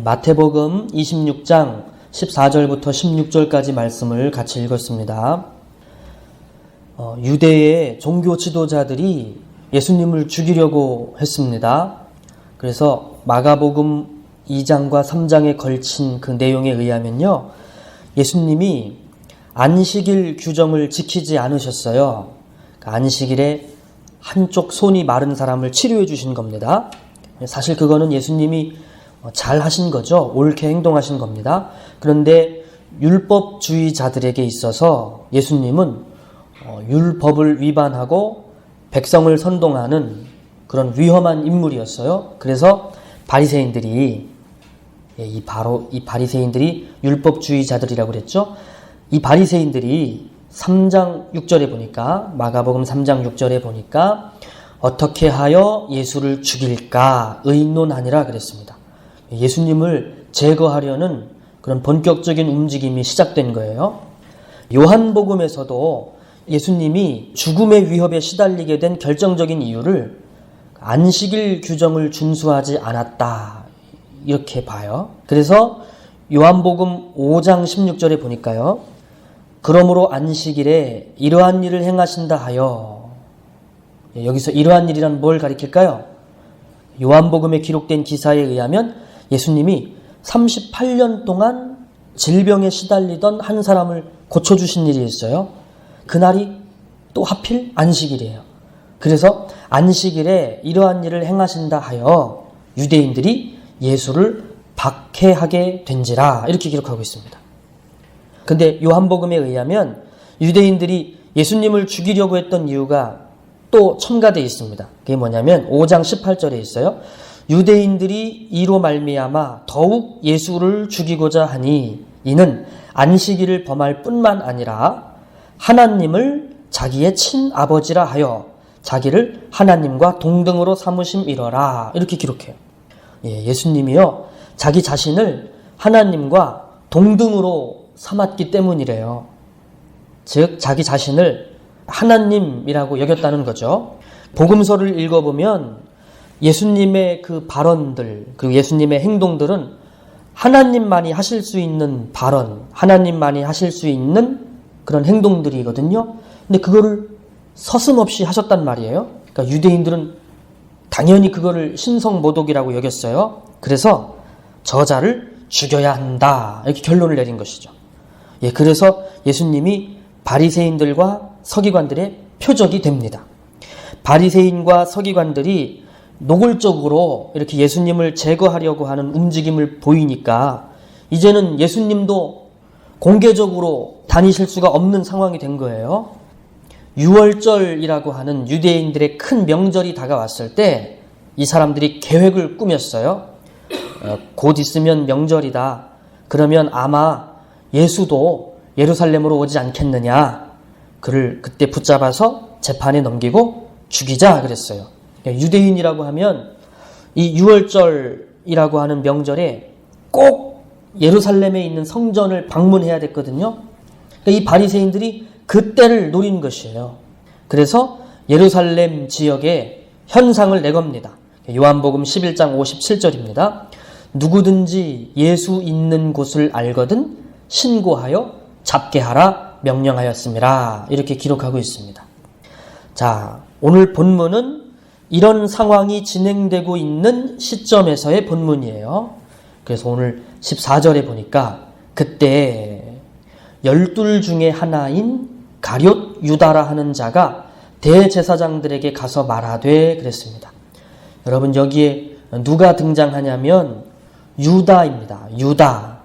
마태복음 26장 14절부터 16절까지 말씀을 같이 읽었습니다. 유대의 종교 지도자들이 예수님을 죽이려고 했습니다. 그래서 마가복음 2장과 3장에 걸친 그 내용에 의하면요, 예수님이 안식일 규정을 지키지 않으셨어요. 안식일에 한쪽 손이 마른 사람을 치료해 주신 겁니다. 사실 그거는 예수님이 잘 하신 거죠. 옳게 행동하신 겁니다. 그런데 율법주의자들에게 있어서 예수님은 율법을 위반하고 백성을 선동하는 그런 위험한 인물이었어요. 그래서 바리새인들이 이 바리새인들이 율법주의자들이라고 그랬죠. 이 바리새인들이 3장 6절에 보니까, 마가복음 3장 6절에 보니까 어떻게 하여 예수를 죽일까 의논하니라 그랬습니다. 예수님을 제거하려는 그런 본격적인 움직임이 시작된 거예요. 요한복음에서도 예수님이 죽음의 위협에 시달리게 된 결정적인 이유를 안식일 규정을 준수하지 않았다, 이렇게 봐요. 그래서 요한복음 5장 16절에 보니까요, 그러므로 안식일에 이러한 일을 행하신다 하여, 여기서 이러한 일이란 뭘 가리킬까요? 요한복음에 기록된 기사에 의하면 예수님이 38년 동안 질병에 시달리던 한 사람을 고쳐주신 일이 있어요. 그날이 또 하필 안식일이에요. 그래서 안식일에 이러한 일을 행하신다 하여 유대인들이 예수를 박해하게 된지라, 이렇게 기록하고 있습니다. 근데 요한복음에 의하면 유대인들이 예수님을 죽이려고 했던 이유가 또 첨가되어 있습니다. 그게 뭐냐면 5장 18절에 있어요. 유대인들이 이로 말미암아 더욱 예수를 죽이고자 하니 이는 안식일을 범할 뿐만 아니라 하나님을 자기의 친아버지라 하여 자기를 하나님과 동등으로 삼으심이러라, 이렇게 기록해요. 예수님이요, 자기 자신을 하나님과 동등으로 삼았기 때문이래요. 즉 자기 자신을 하나님이라고 여겼다는 거죠. 복음서를 읽어보면 예수님의 그 발언들, 그리고 예수님의 행동들은 하나님만이 하실 수 있는 발언, 하나님만이 하실 수 있는 그런 행동들이거든요. 근데 그거를 서슴없이 하셨단 말이에요. 그러니까 유대인들은 당연히 그거를 신성모독이라고 여겼어요. 그래서 저자를 죽여야 한다, 이렇게 결론을 내린 것이죠. 그래서 예수님이 바리새인들과 서기관들의 표적이 됩니다. 바리새인과 서기관들이 노골적으로 이렇게 예수님을 제거하려고 하는 움직임을 보이니까 이제는 예수님도 공개적으로 다니실 수가 없는 상황이 된 거예요. 유월절이라고 하는 유대인들의 큰 명절이 다가왔을 때 이 사람들이 계획을 꾸몄어요. 곧 있으면 명절이다. 그러면 아마 예수도 예루살렘으로 오지 않겠느냐. 그를 그때 붙잡아서 재판에 넘기고 죽이자 그랬어요. 유대인이라고 하면 이 유월절이라고 하는 명절에 꼭 예루살렘에 있는 성전을 방문해야 됐거든요. 이 바리새인들이 그때를 노린 것이에요. 그래서 예루살렘 지역에 현상을 내겁니다. 요한복음 11장 57절입니다. 누구든지 예수 있는 곳을 알거든 신고하여 잡게 하라 명령하였습니다. 이렇게 기록하고 있습니다. 자, 오늘 본문은 이런 상황이 진행되고 있는 시점에서의 본문이에요. 그래서 오늘 14절에 보니까 그때 12 중에 하나인 가룟 유다라 하는 자가 대제사장들에게 가서 말하되 그랬습니다. 여러분, 여기에 누가 등장하냐면 유다입니다. 유다.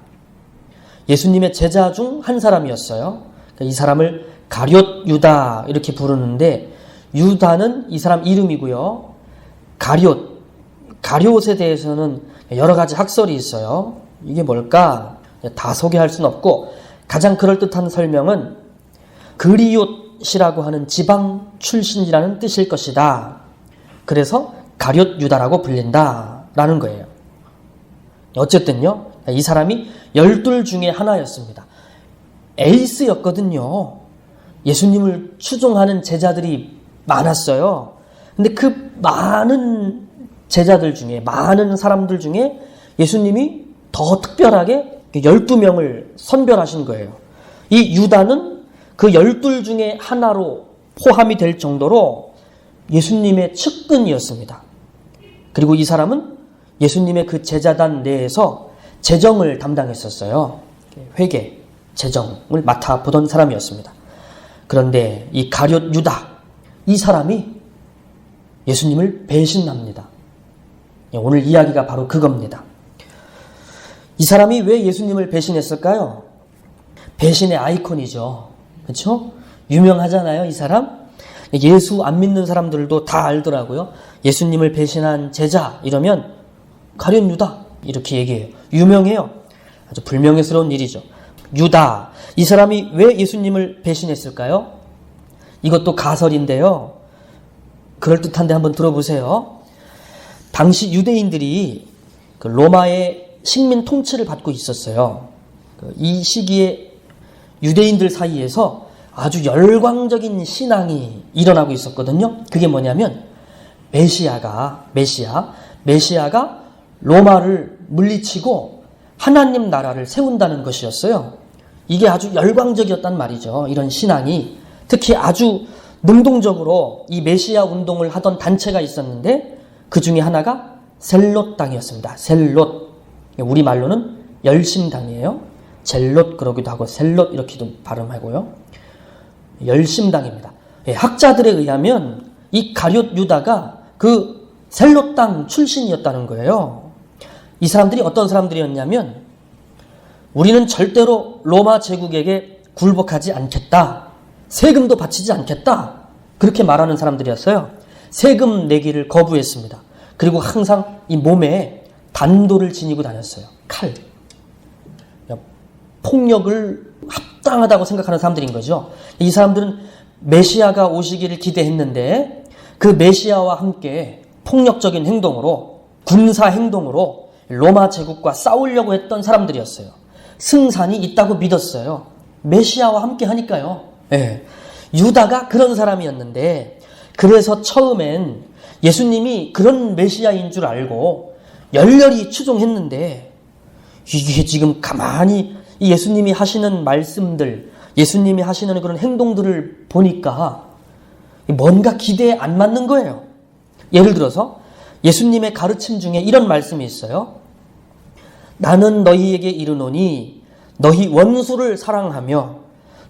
예수님의 제자 중 한 사람이었어요. 이 사람을 가룟 유다 이렇게 부르는데, 유다는 이 사람 이름이고요. 가룟에 대해서는 여러 가지 학설이 있어요. 이게 뭘까? 다 소개할 수는 없고, 가장 그럴듯한 설명은 그리옷이라고 하는 지방 출신이라는 뜻일 것이다. 그래서 가룟 유다라고 불린다라는 거예요. 어쨌든요, 이 사람이 12 중에 하나였습니다. 에이스였거든요. 예수님을 추종하는 제자들이 많았어요. 근데 그 많은 제자들 중에, 많은 사람들 중에 예수님이 더 특별하게 12명을 선별하신 거예요. 이 유다는 그 12 중에 하나로 포함이 될 정도로 예수님의 측근이었습니다. 그리고 이 사람은 예수님의 그 제자단 내에서 재정을 담당했었어요. 회계, 재정을 맡아보던 사람이었습니다. 그런데 이 가룟 유다, 이 사람이 예수님을 배신합니다. 오늘 이야기가 바로 그겁니다. 이 사람이 왜 예수님을 배신했을까요? 배신의 아이콘이죠. 그렇죠? 유명하잖아요, 이 사람. 예수 안 믿는 사람들도 다 알더라고요. 예수님을 배신한 제자 이러면 가룟 유다 이렇게 얘기해요. 유명해요. 아주 불명예스러운 일이죠. 유다, 이 사람이 왜 예수님을 배신했을까요? 이것도 가설인데요. 그럴듯한데 한번 들어보세요. 당시 유대인들이 그 로마의 식민 통치를 받고 있었어요. 이 시기에 유대인들 사이에서 아주 열광적인 신앙이 일어나고 있었거든요. 그게 뭐냐면 메시아가 로마를 물리치고 하나님 나라를 세운다는 것이었어요. 이게 아주 열광적이었단 말이죠. 이런 신앙이. 특히 아주 능동적으로 이 메시아 운동을 하던 단체가 있었는데 그 중에 하나가 셀롯당이었습니다. 셀롯. 우리말로는 열심당이에요. 젤롯 그러기도 하고 셀롯 이렇게도 발음하고요. 열심당입니다. 학자들에 의하면 이 가룟 유다가 그 셀롯당 출신이었다는 거예요. 이 사람들이 어떤 사람들이었냐면 우리는 절대로 로마 제국에게 굴복하지 않겠다. 세금도 바치지 않겠다. 그렇게 말하는 사람들이었어요. 세금 내기를 거부했습니다. 그리고 항상 이 몸에 단도를 지니고 다녔어요. 칼. 폭력을 합당하다고 생각하는 사람들인 거죠. 이 사람들은 메시아가 오시기를 기대했는데 그 메시아와 함께 폭력적인 행동으로, 군사 행동으로 로마 제국과 싸우려고 했던 사람들이었어요. 승산이 있다고 믿었어요. 메시아와 함께 하니까요. 네. 유다가 그런 사람이었는데 그래서 처음엔 예수님이 그런 메시아인 줄 알고 열렬히 추종했는데 이게 지금 가만히 이 예수님이 하시는 말씀들, 예수님이 하시는 그런 행동들을 보니까 뭔가 기대에 안 맞는 거예요. 예를 들어서 예수님의 가르침 중에 이런 말씀이 있어요. 나는 너희에게 이르노니 너희 원수를 사랑하며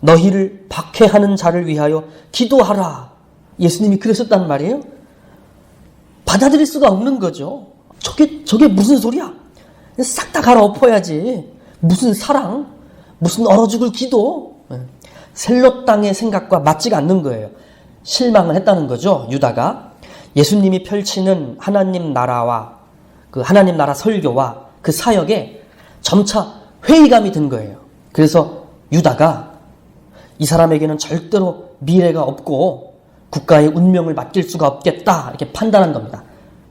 너희를 박해하는 자를 위하여 기도하라. 예수님이 그러셨단 말이에요. 받아들일 수가 없는 거죠. 저게 무슨 소리야? 싹 다 갈아엎어야지. 무슨 사랑? 무슨 얼어 죽을 기도? 셀롯 땅의 생각과 맞지가 않는 거예요. 실망을 했다는 거죠. 유다가. 예수님이 펼치는 하나님 나라와 그 하나님 나라 설교와 그 사역에 점차 회의감이 든 거예요. 그래서 유다가 이 사람에게는 절대로 미래가 없고 국가의 운명을 맡길 수가 없겠다 이렇게 판단한 겁니다.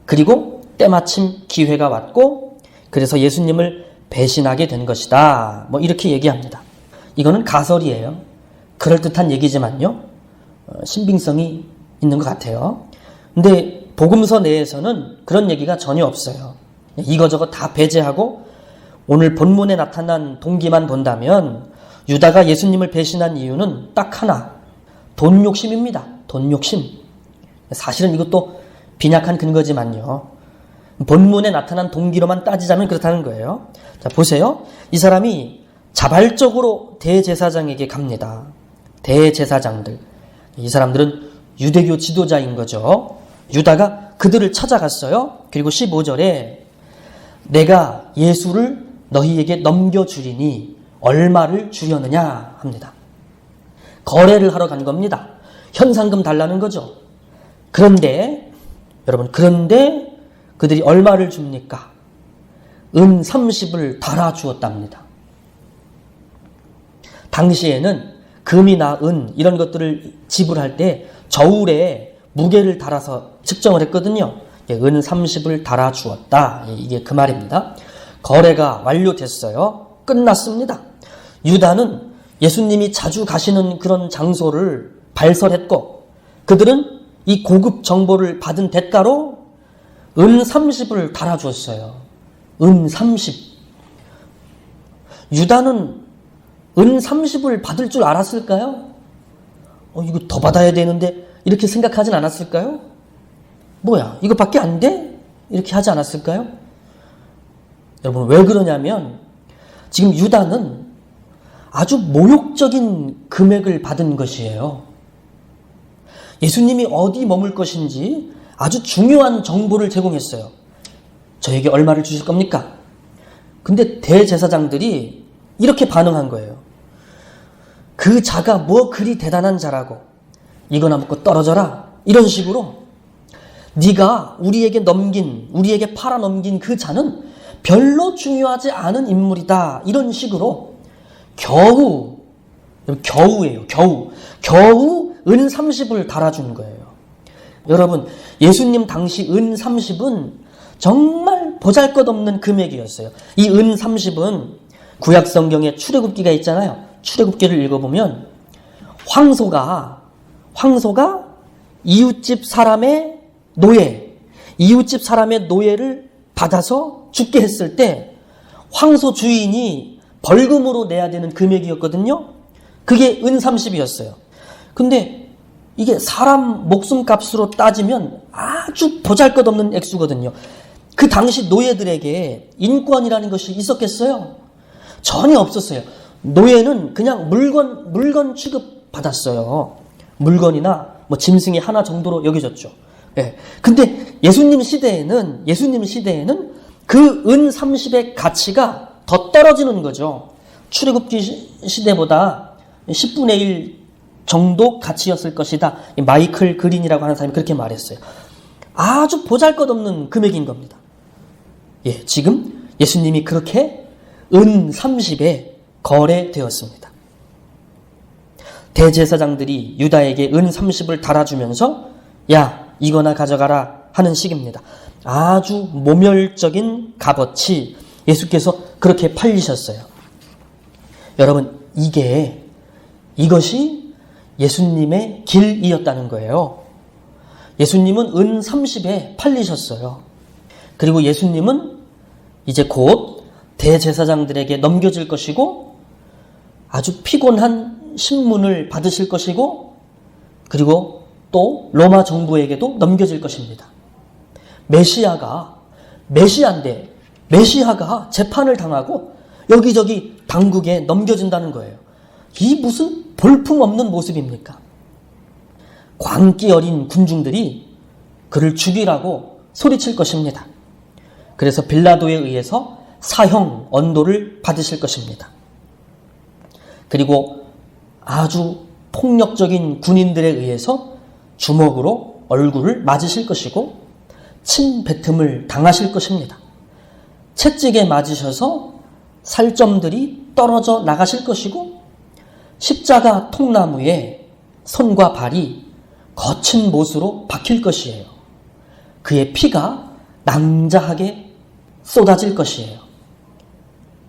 그리고 때마침 기회가 왔고 그래서 예수님을 배신하게 된 것이다. 뭐 이렇게 얘기합니다. 이거는 가설이에요. 그럴듯한 얘기지만요. 신빙성이 있는 것 같아요. 근데 복음서 내에서는 그런 얘기가 전혀 없어요. 이거저거 다 배제하고 오늘 본문에 나타난 동기만 본다면 유다가 예수님을 배신한 이유는 딱 하나. 돈 욕심입니다. 돈 욕심. 사실은 이것도 빈약한 근거지만요. 본문에 나타난 동기로만 따지자면 그렇다는 거예요. 자, 보세요. 이 사람이 자발적으로 대제사장에게 갑니다. 대제사장들. 이 사람들은 유대교 지도자인 거죠. 유다가 그들을 찾아갔어요. 그리고 15절에 내가 예수를 너희에게 넘겨주리니 얼마를 주려느냐 합니다. 거래를 하러 간 겁니다. 현상금 달라는 거죠. 그런데 여러분 그들이 얼마를 줍니까? 은 30을 달아주었답니다. 당시에는 금이나 은 이런 것들을 지불할 때 저울에 무게를 달아서 측정을 했거든요. 은 30을 달아주었다. 이게 그 말입니다. 거래가 완료됐어요. 끝났습니다. 유다는 예수님이 자주 가시는 그런 장소를 발설했고 그들은 이 고급 정보를 받은 대가로 은 30을 달아주었어요. 은 30. 유다는 은 30을 받을 줄 알았을까요? 이거 더 받아야 되는데 이렇게 생각하진 않았을까요? 뭐야, 이거밖에 안 돼? 이렇게 하지 않았을까요? 여러분, 왜 그러냐면 지금 유다는 아주 모욕적인 금액을 받은 것이에요. 예수님이 어디 머물 것인지 아주 중요한 정보를 제공했어요. 저에게 얼마를 주실 겁니까? 근데 대제사장들이 이렇게 반응한 거예요. 그 자가 뭐 그리 대단한 자라고, 이거나 먹고 떨어져라, 이런 식으로. 네가 우리에게 팔아넘긴 그 자는 별로 중요하지 않은 인물이다, 이런 식으로 겨우예요. 겨우 은 30을 달아준 거예요. 여러분, 예수님 당시 은 30은 정말 보잘것없는 금액이었어요. 이 은 30은 구약 성경에 출애굽기가 있잖아요. 출애굽기를 읽어보면 황소가 이웃집 사람의 노예를 받아서 죽게 했을 때 황소 주인이 벌금으로 내야 되는 금액이었거든요. 그게 은 30이었어요. 근데 이게 사람 목숨값으로 따지면 아주 보잘것없는 액수거든요. 그 당시 노예들에게 인권이라는 것이 있었겠어요? 전혀 없었어요. 노예는 그냥 물건 취급받았어요. 물건이나 뭐 짐승이 하나 정도로 여겨졌죠. 예. 근데 예수님 시대에는 그 은 30의 가치가 더 떨어지는 거죠. 출애굽기 시대보다 10분의 1 정도 가치였을 것이다. 마이클 그린이라고 하는 사람이 그렇게 말했어요. 아주 보잘것없는 금액인 겁니다. 예, 지금 예수님이 그렇게 은 30에 거래되었습니다. 대제사장들이 유다에게 은 30을 달아주면서 야, 이거나 가져가라 하는 식입니다. 아주 모멸적인 값어치, 예수께서 그렇게 팔리셨어요. 여러분, 이것이 예수님의 길이었다는 거예요. 예수님은 은 30에 팔리셨어요. 그리고 예수님은 이제 곧 대제사장들에게 넘겨질 것이고 아주 피곤한 신문을 받으실 것이고 그리고 또 로마 정부에게도 넘겨질 것입니다. 메시아가 재판을 당하고 여기저기 당국에 넘겨진다는 거예요. 이 무슨 볼품없는 모습입니까? 광기 어린 군중들이 그를 죽이라고 소리칠 것입니다. 그래서 빌라도에 의해서 사형 언도를 받으실 것입니다. 그리고 아주 폭력적인 군인들에 의해서 주먹으로 얼굴을 맞으실 것이고 침뱉음을 당하실 것입니다. 채찍에 맞으셔서 살점들이 떨어져 나가실 것이고 십자가 통나무에 손과 발이 거친 못으로 박힐 것이에요. 그의 피가 낭자하게 쏟아질 것이에요.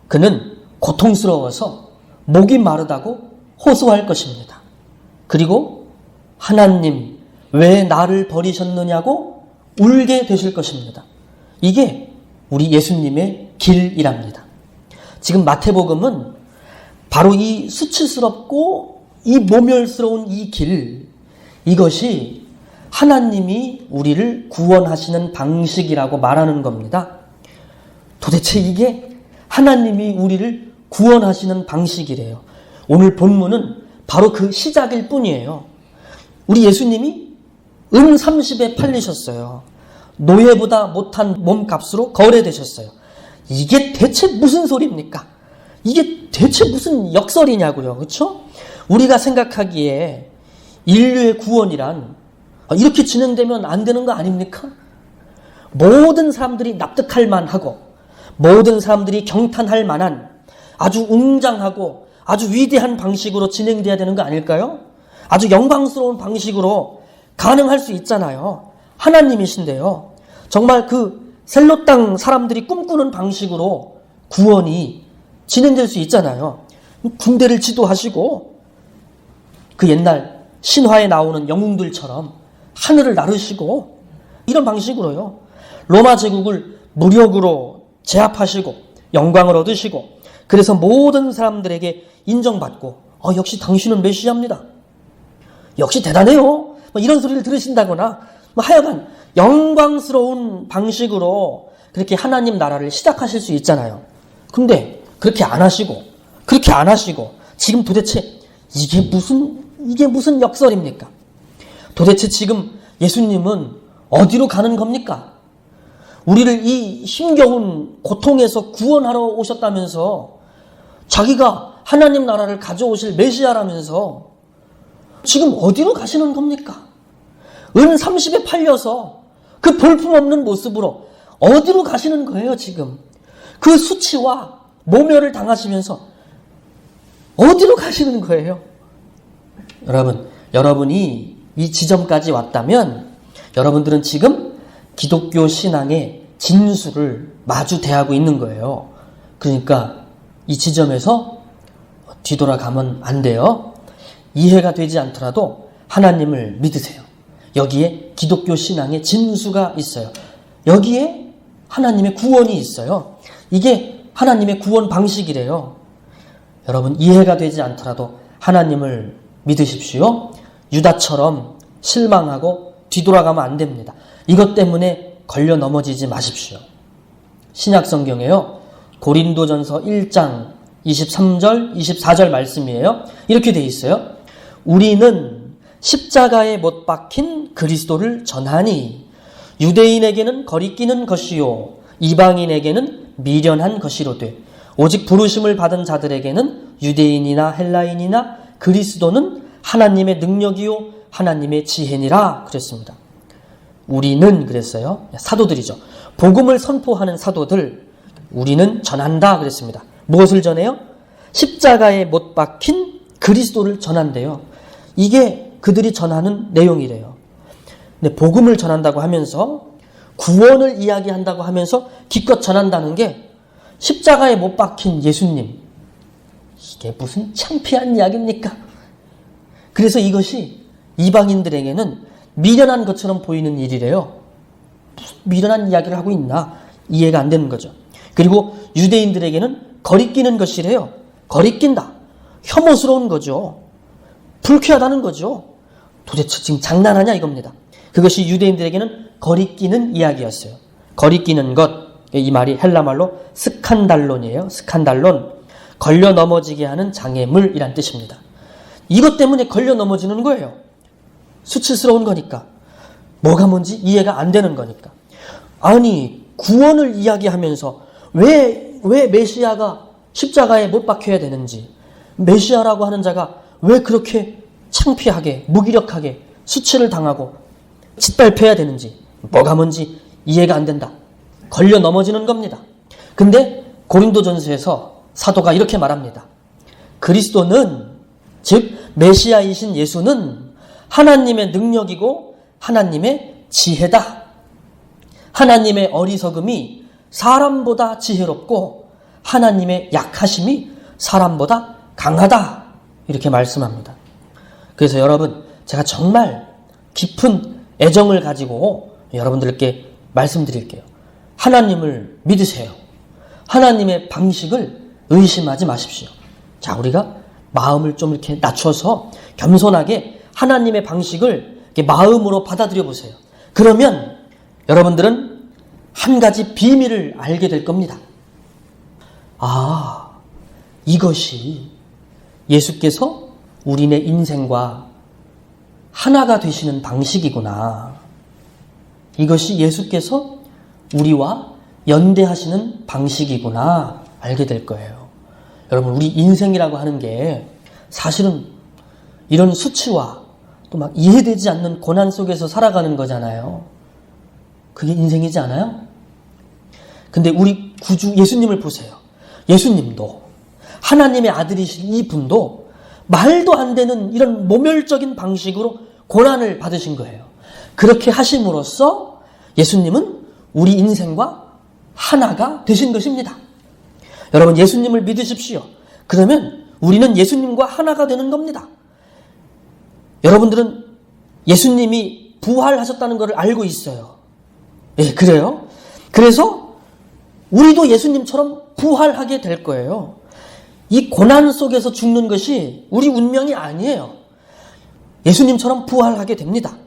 그는 고통스러워서 목이 마르다고 호소할 것입니다. 그리고 하나님, 왜 나를 버리셨느냐고 울게 되실 것입니다. 이게 우리 예수님의 길이랍니다. 지금 마태복음은 바로 이 수치스럽고 이 모멸스러운 이 길, 이것이 하나님이 우리를 구원하시는 방식이라고 말하는 겁니다. 도대체 이게 하나님이 우리를 구원하시는 방식이래요. 오늘 본문은 바로 그 시작일 뿐이에요. 우리 예수님이 은 30에 팔리셨어요. 노예보다 못한 몸값으로 거래되셨어요. 이게 대체 무슨 소리입니까? 이게 대체 무슨 역설이냐고요. 그렇죠? 우리가 생각하기에 인류의 구원이란 이렇게 진행되면 안 되는 거 아닙니까? 모든 사람들이 납득할 만하고 모든 사람들이 경탄할 만한 아주 웅장하고 아주 위대한 방식으로 진행돼야 되는 거 아닐까요? 아주 영광스러운 방식으로 가능할 수 있잖아요. 하나님이신데요. 정말 그 셀로 땅 사람들이 꿈꾸는 방식으로 구원이 진행될 수 있잖아요. 군대를 지도하시고 그 옛날 신화에 나오는 영웅들처럼 하늘을 나르시고 이런 방식으로요. 로마 제국을 무력으로 제압하시고 영광을 얻으시고 그래서 모든 사람들에게 인정받고 역시 당신은 메시아입니다. 역시 대단해요. 뭐 이런 소리를 들으신다거나 하여간 영광스러운 방식으로 그렇게 하나님 나라를 시작하실 수 있잖아요. 근데 그렇게 안 하시고 지금 도대체 이게 무슨 역설입니까? 도대체 지금 예수님은 어디로 가는 겁니까? 우리를 이 힘겨운 고통에서 구원하러 오셨다면서 자기가 하나님 나라를 가져오실 메시아라면서 지금 어디로 가시는 겁니까? 은 30에 팔려서 그 볼품없는 모습으로 어디로 가시는 거예요, 지금? 그 수치와 모멸을 당하시면서 어디로 가시는 거예요? 여러분이 이 지점까지 왔다면 여러분들은 지금 기독교 신앙의 진수를 마주 대하고 있는 거예요. 그러니까 이 지점에서 뒤돌아가면 안 돼요. 이해가 되지 않더라도 하나님을 믿으세요. 여기에 기독교 신앙의 진수가 있어요. 여기에 하나님의 구원이 있어요. 이게 하나님의 구원 방식이래요. 여러분, 이해가 되지 않더라도 하나님을 믿으십시오. 유다처럼 실망하고 뒤돌아가면 안 됩니다. 이것 때문에 걸려 넘어지지 마십시오. 신약 성경에요. 고린도전서 1장 23절, 24절 말씀이에요. 이렇게 돼 있어요. 우리는 십자가에 못 박힌 그리스도를 전하니 유대인에게는 거리끼는 것이요 이방인에게는 미련한 것이로되 오직 부르심을 받은 자들에게는 유대인이나 헬라인이나 그리스도는 하나님의 능력이요 하나님의 지혜니라 그랬습니다. 우리는 그랬어요. 사도들이죠. 복음을 선포하는 사도들 우리는 전한다 그랬습니다. 무엇을 전해요? 십자가에 못 박힌 그리스도를 전한대요. 이게 그들이 전하는 내용이래요. 근데 복음을 전한다고 하면서 구원을 이야기한다고 하면서 기껏 전한다는 게 십자가에 못 박힌 예수님. 이게 무슨 창피한 이야기입니까? 그래서 이것이 이방인들에게는 미련한 것처럼 보이는 일이래요. 무슨 미련한 이야기를 하고 있나? 이해가 안 되는 거죠. 그리고 유대인들에게는 거리끼는 것이래요. 거리낀다. 혐오스러운 거죠. 불쾌하다는 거죠. 도대체 지금 장난하냐 이겁니다. 그것이 유대인들에게는 거리끼는 이야기였어요. 거리끼는 것. 이 말이 헬라말로 스칸달론이에요. 스칸달론. 걸려 넘어지게 하는 장애물이란 뜻입니다. 이것 때문에 걸려 넘어지는 거예요. 수치스러운 거니까. 뭐가 뭔지 이해가 안 되는 거니까. 아니, 구원을 이야기하면서 왜 메시아가 십자가에 못 박혀야 되는지, 메시아라고 하는 자가 왜 그렇게 창피하게, 무기력하게 수치를 당하고 짓밟혀야 되는지, 뭐가 뭔지 이해가 안 된다. 걸려 넘어지는 겁니다. 근데 고린도전서에서 사도가 이렇게 말합니다. 그리스도는, 즉 메시아이신 예수는 하나님의 능력이고 하나님의 지혜다. 하나님의 어리석음이 사람보다 지혜롭고 하나님의 약하심이 사람보다 강하다. 이렇게 말씀합니다. 그래서 여러분, 제가 정말 깊은 애정을 가지고 여러분들께 말씀드릴게요. 하나님을 믿으세요. 하나님의 방식을 의심하지 마십시오. 자, 우리가 마음을 좀 이렇게 낮춰서 겸손하게 하나님의 방식을 이렇게 마음으로 받아들여 보세요. 그러면 여러분들은 한 가지 비밀을 알게 될 겁니다. 아, 이것이 예수께서 우리네 인생과 하나가 되시는 방식이구나. 이것이 예수께서 우리와 연대하시는 방식이구나 알게 될 거예요. 여러분, 우리 인생이라고 하는 게 사실은 이런 수치와 또 막 이해되지 않는 고난 속에서 살아가는 거잖아요. 그게 인생이지 않아요? 근데 우리 구주 예수님을 보세요. 예수님도 하나님의 아들이신 이 분도 말도 안 되는 이런 모멸적인 방식으로 고난을 받으신 거예요. 그렇게 하심으로써 예수님은 우리 인생과 하나가 되신 것입니다. 여러분, 예수님을 믿으십시오. 그러면 우리는 예수님과 하나가 되는 겁니다. 여러분들은 예수님이 부활하셨다는 것을 알고 있어요. 예, 그래요. 그래서 우리도 예수님처럼 부활하게 될 거예요. 이 고난 속에서 죽는 것이 우리 운명이 아니에요. 예수님처럼 부활하게 됩니다.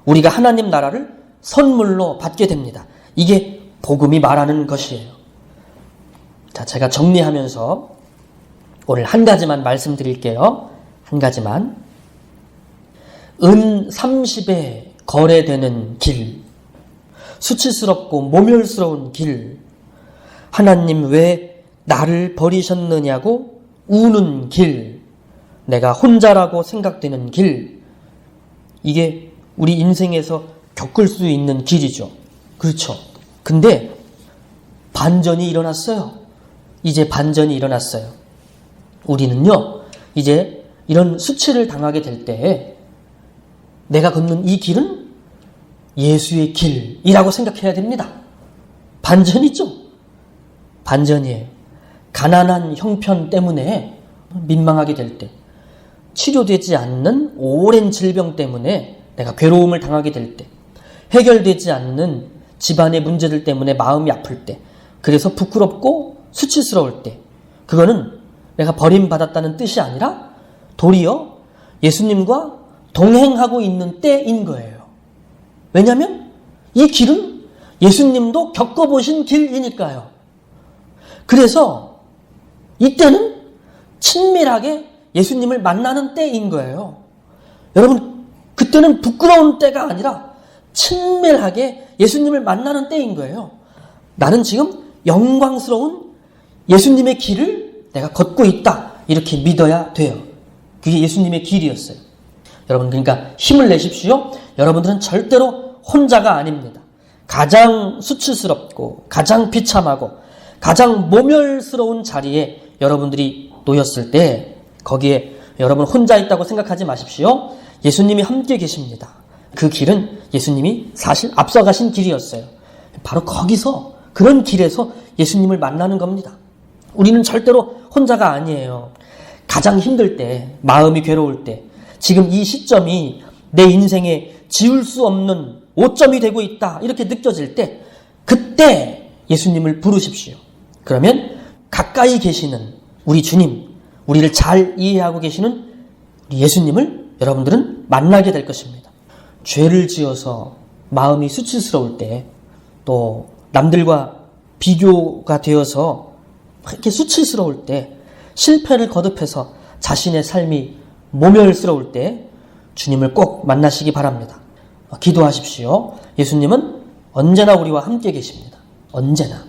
우리가 하나님 나라를 선물로 받게 됩니다. 이게 복음이 말하는 것이에요. 자, 제가 정리하면서 오늘 한 가지만 말씀드릴게요. 한 가지만. 은 30에 거래되는 길, 수치스럽고 모멸스러운 길, 하나님 왜 나를 버리셨느냐고 우는 길, 내가 혼자라고 생각되는 길, 이게 우리 인생에서 겪을 수 있는 길이죠. 그렇죠. 근데 반전이 일어났어요. 이제 반전이 일어났어요. 우리는요, 이제 이런 수치를 당하게 될 때 내가 걷는 이 길은 예수의 길이라고 생각해야 됩니다. 반전이죠. 반전이에요. 가난한 형편 때문에 민망하게 될 때, 치료되지 않는 오랜 질병 때문에 내가 괴로움을 당하게 될 때, 해결되지 않는 집안의 문제들 때문에 마음이 아플 때, 그래서 부끄럽고 수치스러울 때, 그거는 내가 버림받았다는 뜻이 아니라 도리어 예수님과 동행하고 있는 때인 거예요. 왜냐하면 이 길은 예수님도 겪어보신 길이니까요. 그래서 이때는 친밀하게 예수님을 만나는 때인 거예요. 여러분, 그때는 부끄러운 때가 아니라 친밀하게 예수님을 만나는 때인 거예요. 나는 지금 영광스러운 예수님의 길을 내가 걷고 있다, 이렇게 믿어야 돼요. 그게 예수님의 길이었어요. 여러분, 그러니까 힘을 내십시오. 여러분들은 절대로 혼자가 아닙니다. 가장 수치스럽고 가장 비참하고 가장 모멸스러운 자리에 여러분들이 놓였을 때 거기에 여러분 혼자 있다고 생각하지 마십시오. 예수님이 함께 계십니다. 그 길은 예수님이 사실 앞서가신 길이었어요. 바로 거기서, 그런 길에서 예수님을 만나는 겁니다. 우리는 절대로 혼자가 아니에요. 가장 힘들 때, 마음이 괴로울 때, 지금 이 시점이 내 인생에 지울 수 없는 오점이 되고 있다, 이렇게 느껴질 때, 그때 예수님을 부르십시오. 그러면 가까이 계시는 우리 주님, 우리를 잘 이해하고 계시는 우리 예수님을 여러분들은 만나게 될 것입니다. 죄를 지어서 마음이 수치스러울 때, 또 남들과 비교가 되어서 이렇게 수치스러울 때, 실패를 거듭해서 자신의 삶이 모멸스러울 때 주님을 꼭 만나시기 바랍니다. 기도하십시오. 예수님은 언제나 우리와 함께 계십니다. 언제나.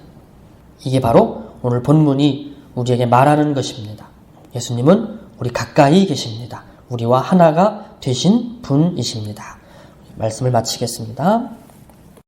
이게 바로 오늘 본문이 우리에게 말하는 것입니다. 예수님은 우리 가까이 계십니다. 우리와 하나가 되신 분이십니다. 말씀을 마치겠습니다.